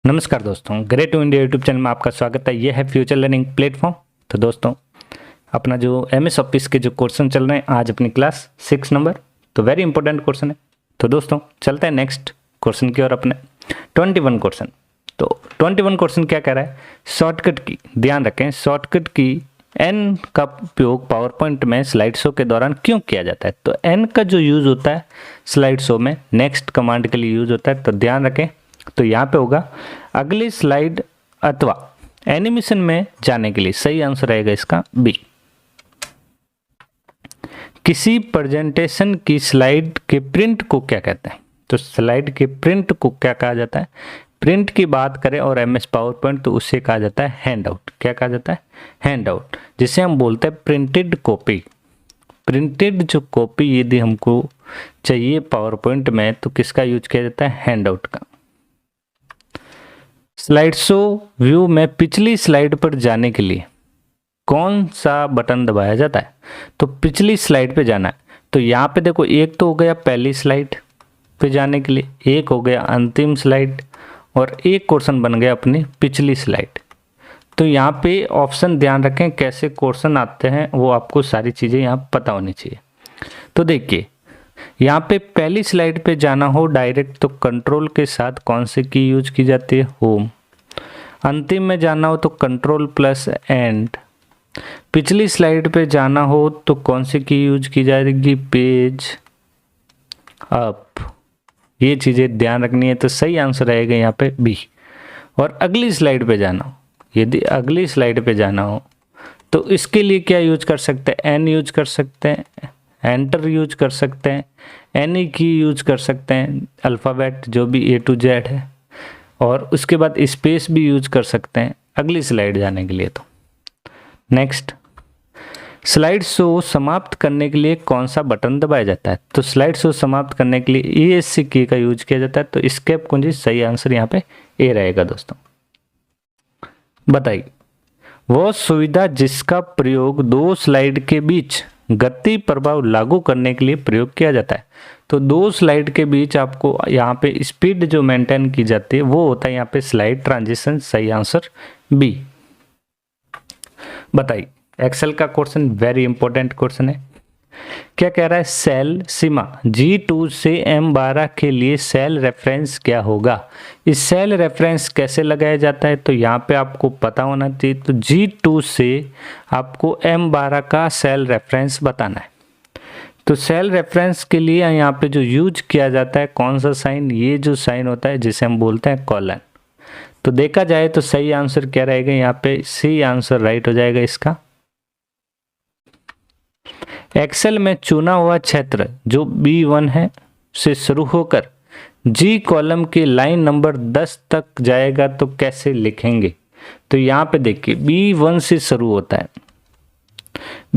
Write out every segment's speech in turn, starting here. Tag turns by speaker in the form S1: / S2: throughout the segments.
S1: नमस्कार दोस्तों, great to India YouTube channel में आपका स्वागत है। यह है फ्यूचर लर्निंग प्लेटफॉर्म। तो दोस्तों, अपना जो एमएस ऑफिस के जो क्वेश्चन चल रहे हैं, आज अपनी क्लास 6 नंबर, तो वेरी इंपॉर्टेंट क्वेश्चन है। तो दोस्तों चलते हैं नेक्स्ट क्वेश्चन की ओर। अपने 21 क्वेश्चन। तो 21 क्वेश्चन क्या कह रहा है? शॉर्टकट की, ध्यान रखें, शॉर्टकट की एन का उपयोग पावर पॉइंट में स्लाइड शो के दौरान क्यों किया जाता है? तो एन का जो यूज होता है स्लाइड शो में नेक्स्ट कमांड के लिए यूज होता है। तो ध्यान रखें, तो यहाँ पे होगा अगली स्लाइड अथवा एनिमेशन में जाने के लिए। सही आंसर रहेगा इसका बी। किसी प्रेजेंटेशन की स्लाइड के प्रिंट को क्या कहते हैं? तो स्लाइड के प्रिंट को क्या कहा जाता है? प्रिंट की बात करें और एमएस पावर पॉइंट, तो उसे कहा जाता है हैंड आउट। क्या कहा जाता है? हैंड आउट, जिसे हम बोलते हैं प्रिंटेड कॉपी। प्रिंटेड जो कॉपी यदि हमको चाहिए पावर पॉइंट में, तो किसका यूज किया जाता है? हैंड आउट का। स्लाइड शो व्यू में पिछली स्लाइड पर जाने के लिए कौन सा बटन दबाया जाता है? तो पिछली स्लाइड पे जाना है। तो यहाँ पे देखो, एक तो हो गया पहली स्लाइड पे जाने के लिए, एक हो गया अंतिम स्लाइड, और एक क्वेश्चन बन गया अपनी पिछली स्लाइड। तो यहाँ पे ऑप्शन ध्यान रखें, कैसे क्वेश्चन आते हैं वो आपको सारी चीज़ें यहाँ पता होनी चाहिए। तो देखिए, यहाँ पे पहली स्लाइड पे जाना हो डायरेक्ट, तो कंट्रोल के साथ कौन सी की यूज की जाती है? होम। अंतिम में जाना हो तो कंट्रोल प्लस एंड। पिछली स्लाइड पे जाना हो तो कौन सी की यूज की जाएगी? Page up. ये चीज़ें ध्यान रखनी है। तो सही आंसर रहेगा यहाँ पे बी। और अगली स्लाइड पे जाना हो, यदि अगली स्लाइड पे जाना हो तो इसके लिए क्या यूज कर सकते हैं? एन यूज कर सकते हैं, एंटर यूज कर सकते हैं, एनी की यूज कर सकते हैं, अल्फ़ाबेट जो भी ए टू जेड है, और उसके बाद स्पेस भी यूज कर सकते हैं अगली स्लाइड जाने के लिए। तो नेक्स्ट, स्लाइड शो समाप्त करने के लिए कौन सा बटन दबाया जाता है? तो स्लाइड शो समाप्त करने के लिए ESC की का यूज किया जाता है। तो एस्केप कुंजी, सही आंसर यहाँ पे ए रहेगा। दोस्तों बताइए, वो सुविधा जिसका प्रयोग दो स्लाइड के बीच गति प्रभाव लागू करने के लिए प्रयोग किया जाता है। तो दो स्लाइड के बीच आपको यहाँ पे स्पीड जो मेंटेन की जाती है वो होता है यहाँ पे स्लाइड ट्रांजिशन। सही आंसर बी। बताइए, एक्सेल का क्वेश्चन वेरी इंपॉर्टेंट क्वेश्चन है। क्या कह रहा है? सेल सीमा G2 से M12 के लिए सेल रेफरेंस क्या होगा? इस सेल रेफरेंस कैसे लगाया जाता है? तो यहाँ पे आपको पता होना चाहिए। तो G2 से आपको M12 का सेल रेफरेंस बताना है। तो सेल रेफरेंस के लिए यहाँ पे जो यूज किया जाता है कौन सा साइन? ये जो साइन होता है जिसे हम बोलते हैं कॉलन। तो देखा जाए तो सही आंसर क्या रहेगा? यहाँ पे सी आंसर राइट हो जाएगा इसका। एक्सेल में चुना हुआ क्षेत्र जो B1 है से शुरू होकर G कॉलम के लाइन नंबर 10 तक जाएगा, तो कैसे लिखेंगे? तो यहाँ पे देखिए, B1 से शुरू होता है,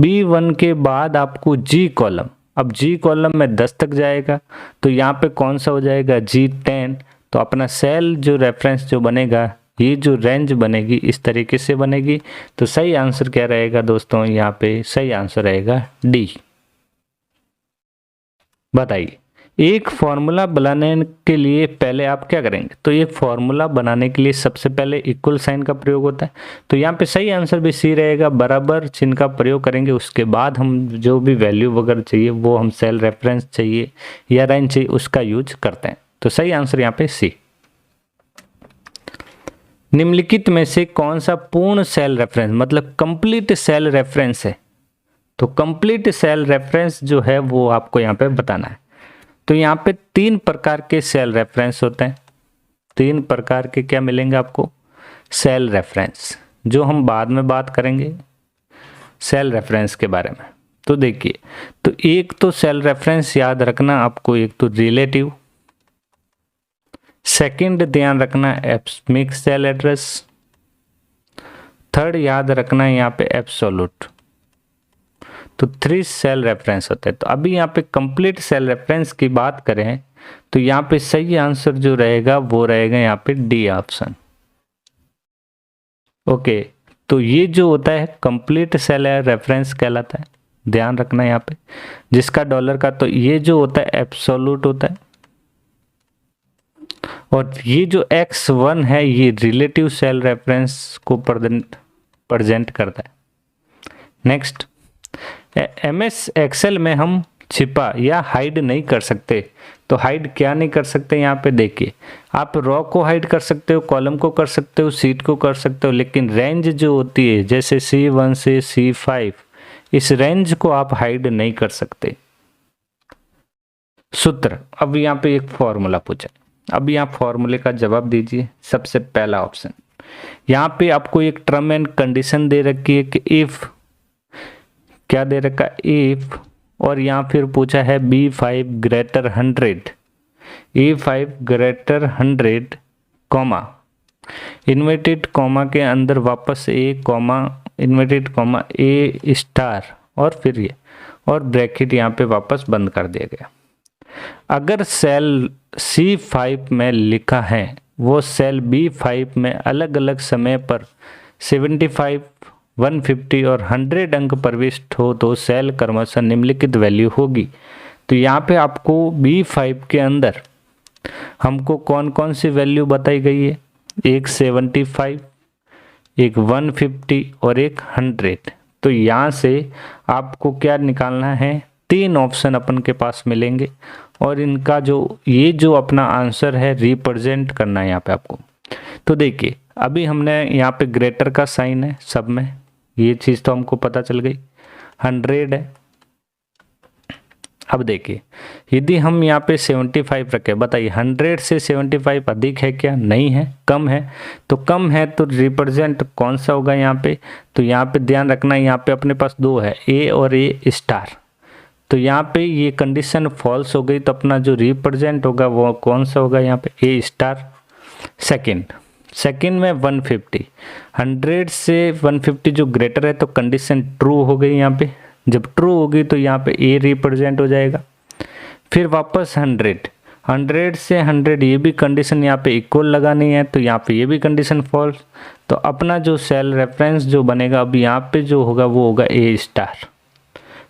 S1: B1 के बाद आपको G कॉलम, अब G कॉलम में 10 तक जाएगा, तो यहाँ पे कौन सा हो जाएगा? G10। तो अपना सेल जो रेफरेंस जो बनेगा, ये जो रेंज बनेगी इस तरीके से बनेगी। तो सही आंसर क्या रहेगा दोस्तों? यहाँ पे सही आंसर रहेगा डी। बताइए, एक फॉर्मूला बनाने के लिए पहले आप क्या करेंगे? तो एक फॉर्मूला बनाने के लिए सबसे पहले इक्वल साइन का प्रयोग होता है। तो यहाँ पे सही आंसर भी सी रहेगा, बराबर चिन्ह का प्रयोग करेंगे। उसके बाद हम जो भी वैल्यू वगैरह चाहिए, वो हम सेल रेफरेंस चाहिए या रेंज चाहिए, उसका यूज करते हैं। तो सही आंसर यहाँ पे सी। निम्नलिखित में से कौन सा पूर्ण सेल रेफरेंस, मतलब कंप्लीट सेल रेफरेंस है? तो कंप्लीट सेल रेफरेंस जो है वो आपको यहाँ पे बताना है। तो यहाँ पे 3 प्रकार के सेल रेफरेंस होते हैं। 3 प्रकार के क्या मिलेंगे आपको? सेल रेफरेंस, जो हम बाद में बात करेंगे सेल रेफरेंस के बारे में। तो देखिए, तो एक तो सेल रेफरेंस याद रखना आपको, एक तो रिलेटिव, सेकंड ध्यान रखना एब्समिक सेल एड्रेस, थर्ड याद रखना यहाँ पे एब्सोल्यूट। तो 3 सेल रेफरेंस होते हैं। तो अभी यहाँ पे कंप्लीट सेल रेफरेंस की बात करें तो यहाँ पे सही आंसर जो रहेगा वो रहेगा यहाँ पे डी ऑप्शन। ओके, तो ये जो होता है कंप्लीट सेल रेफरेंस कहलाता है, ध्यान रखना यहाँ पे, जिसका डॉलर का। तो ये जो होता है एब्सोल्यूट होता है, और ये जो x1 है ये रिलेटिव सेल रेफरेंस को प्रेजेंट करता है। नेक्स्ट, एमएस एक्सेल में हम छिपा या हाइड नहीं कर सकते। तो हाइड क्या नहीं कर सकते, यहाँ पे देखिए, आप रो को हाइड कर सकते हो, कॉलम को कर सकते हो, सीट को कर सकते हो, लेकिन रेंज जो होती है जैसे C1 से C5, इस रेंज को आप हाइड नहीं कर सकते। सूत्र, अब यहाँ पे एक फॉर्मूला पूछा, अब यहाँ फॉर्मूले का जवाब दीजिए। सबसे पहला ऑप्शन, यहाँ पे आपको एक टर्म एंड कंडीशन दे रखी है कि इफ, क्या दे रखा है, इफ, और यहाँ फिर पूछा है B5 greater 100, A5 greater 100, comma, inverted comma के अंदर वापस ए कॉमा, इन्वर्टेड कॉमा ए स्टार, और फिर ये, और ब्रैकेट यहाँ पे वापस बंद कर दिया गया। अगर सेल C5 में लिखा है वो सेल B5 में अलग अलग समय पर 75, 150 और 100 अंक प्रविष्ट हो तो सेल क्रमशः निम्नलिखित वैल्यू होगी। तो यहाँ पे आपको B5 के अंदर हमको कौन कौन सी वैल्यू बताई गई है, एक 75, एक 150 और एक 100। तो यहाँ से आपको क्या निकालना है, 3 ऑप्शन अपन के पास मिलेंगे और इनका जो ये जो अपना आंसर है रिप्रेजेंट करना है यहाँ पे आपको। तो देखिए अभी हमने यहाँ पे ग्रेटर का साइन है सब में, ये चीज़ तो हमको पता चल गई, 100 है। अब देखिए यदि हम यहाँ पे 75 रखें, बताइए 100 से 75 अधिक है क्या, नहीं है, कम है। तो कम है तो रिप्रेजेंट कौन सा होगा यहाँ पे, तो यहाँ पे ध्यान रखना, यहाँ पे अपने पास 2 है, ए और ए स्टार। तो यहाँ पे ये कंडीशन फॉल्स हो गई, तो अपना जो रिप्रेजेंट होगा वो कौन सा होगा, यहाँ पे ए स्टार। सेकंड में 150, 100 से 150 जो ग्रेटर है तो कंडीशन ट्रू हो गई यहाँ पे। जब ट्रू होगी तो यहाँ पे ए रिप्रेजेंट हो जाएगा। फिर वापस 100 से 100, ये भी कंडीशन यहाँ पे इक्वल लगानी है, तो यहाँ पे ये भी कंडीशन फॉल्स। तो अपना जो सेल रेफरेंस जो बनेगा अब यहाँ पे जो होगा वो होगा ए स्टार।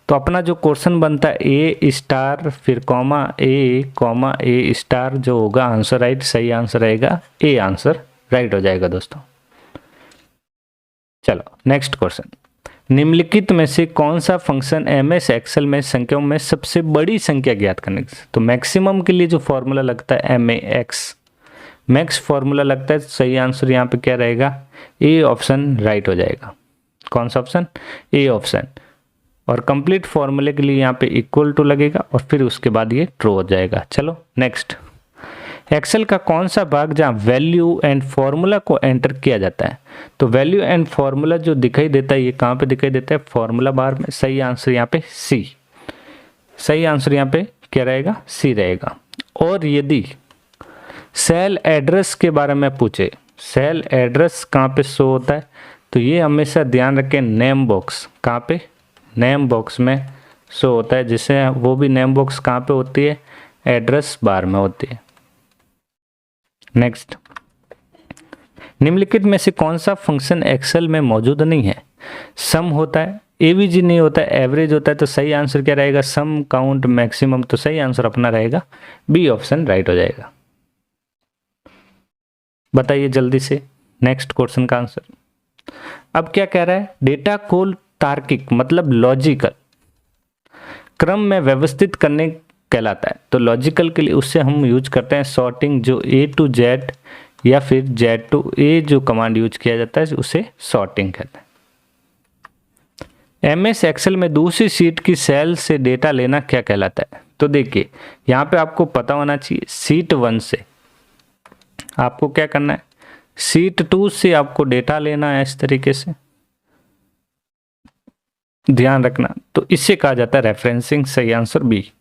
S1: तो अपना जो क्वेश्चन बनता है ए स्टार फिर कॉमा ए स्टार, जो होगा आंसर राइट, सही आंसर रहेगा ए, आंसर राइट हो जाएगा दोस्तों। चलो नेक्स्ट क्वेश्चन, निम्नलिखित में से कौन सा फंक्शन एमएस एक्सेल में संख्याओं में सबसे बड़ी संख्या ज्ञात करने के, तो मैक्सिमम के लिए जो फॉर्मूला लगता है MAX, मैक्स फॉर्मूला लगता है, सही आंसर यहाँ पे क्या रहेगा, ए ऑप्शन राइट हो जाएगा। कौन सा ऑप्शन, ए ऑप्शन। और कंप्लीट फॉर्मूले के लिए यहाँ पे इक्वल टू लगेगा और फिर उसके बाद ये ट्रू हो जाएगा। चलो नेक्स्ट, एक्सेल का कौन सा भाग जहाँ वैल्यू एंड फॉर्मूला को एंटर किया जाता है, तो वैल्यू एंड फॉर्मूला जो दिखाई देता है ये कहाँ पे दिखाई देता है, फॉर्मूला बार में। सही आंसर यहाँ पे सी, सही आंसर यहाँ पे क्या रहेगा, सी रहेगा। और यदि सेल एड्रेस के बारे में पूछे, सेल एड्रेस कहाँ पे शो होता है, तो ये हमेशा ध्यान रखें, नेम बॉक्स, कहाँ पे, नेम बॉक्स में शो होता है, जिसे वो भी नेम बॉक्स कहाँ पे होती है, एड्रेस बार में होती है। नेक्स्ट, निम्नलिखित में से कौन सा फंक्शन एक्सेल में मौजूद नहीं है, सम होता है, एवीजी नहीं होता है, एवरेज होता है। तो सही आंसर क्या रहेगा, सम, काउंट, मैक्सिमम। तो सही आंसर अपना रहेगा बी ऑप्शन राइट हो जाएगा। बताइए जल्दी से नेक्स्ट क्वेश्चन का आंसर। अब क्या कह रहा है, डेटा को तार्किक मतलब लॉजिकल क्रम में व्यवस्थित करने कहलाता है। तो लॉजिकल के लिए उससे हम यूज करते हैं सॉर्टिंग, जो A to Z या फिर Z to A जो कमांड यूज किया जाता है उसे सॉर्टिंग कहते हैं। MS एक्सेल में दूसरी शीट की सेल से डेटा लेना क्या कहलाता है, तो देखिए यहाँ पे आपको पता होना चाहिए, शीट 1 से आपको क्या करना है, शीट 2 से आपको डेटा लेना है, इस तरीके से ध्यान रखना। तो इससे कहा जाता है रेफरेंसिंग। सही आंसर बी।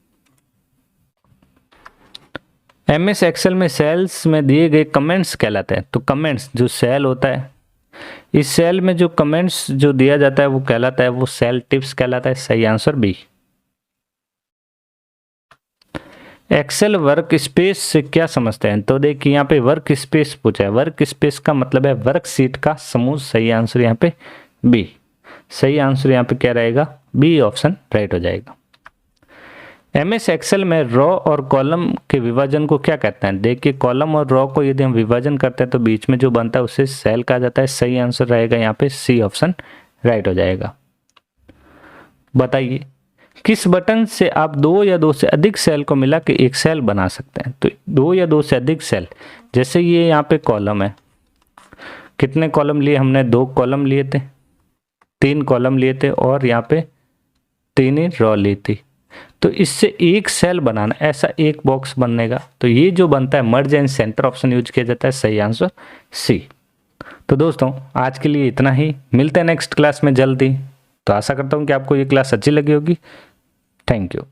S1: MS एक्सेल में सेल्स में दिए गए कमेंट्स कहलाते हैं। तो कमेंट्स जो सेल होता है, इस सेल में जो कमेंट्स जो दिया जाता है वो कहलाता है, वो सेल टिप्स कहलाता है। सही answer B. Excel work space से क्या समझते हैं, तो देखिए यहाँ पे वर्क स्पेस पूछा है, वर्क स्पेस का मतलब है वर्कशीट का समूह। सही आंसर यहाँ पे बी। सही आंसर यहाँ पे क्या रहेगा, बी ऑप्शन राइट हो जाएगा। एमएस एक्सेल में रो और कॉलम के विभाजन को क्या कहते हैं? देखिए, कॉलम और रो को यदि हम विभाजन करते हैं तो बीच में जो बनता है उसे सेल कहा जाता है। सही आंसर रहेगा यहाँ पे सी ऑप्शन राइट हो जाएगा। बताइए, किस बटन से आप दो या दो से अधिक सेल को मिला के एक सेल बना सकते हैं? तो दो या दो से अधिक सेल, जैसे ये यहाँ पे कॉलम है, कितने कॉलम लिए हमने? 2 कॉलम लिए थे, 3 कॉलम लिए थे और यहाँ पे 3 ही रो ली थी। तो इससे एक सेल बनाना, ऐसा एक बॉक्स बनेगा। तो ये जो बनता है मर्ज एंड सेंटर ऑप्शन यूज किया जाता है। सही आंसर सी। तो दोस्तों आज के लिए इतना ही, मिलते हैं नेक्स्ट क्लास में जल्दी। तो आशा करता हूँ कि आपको ये क्लास अच्छी लगी होगी। Thank you.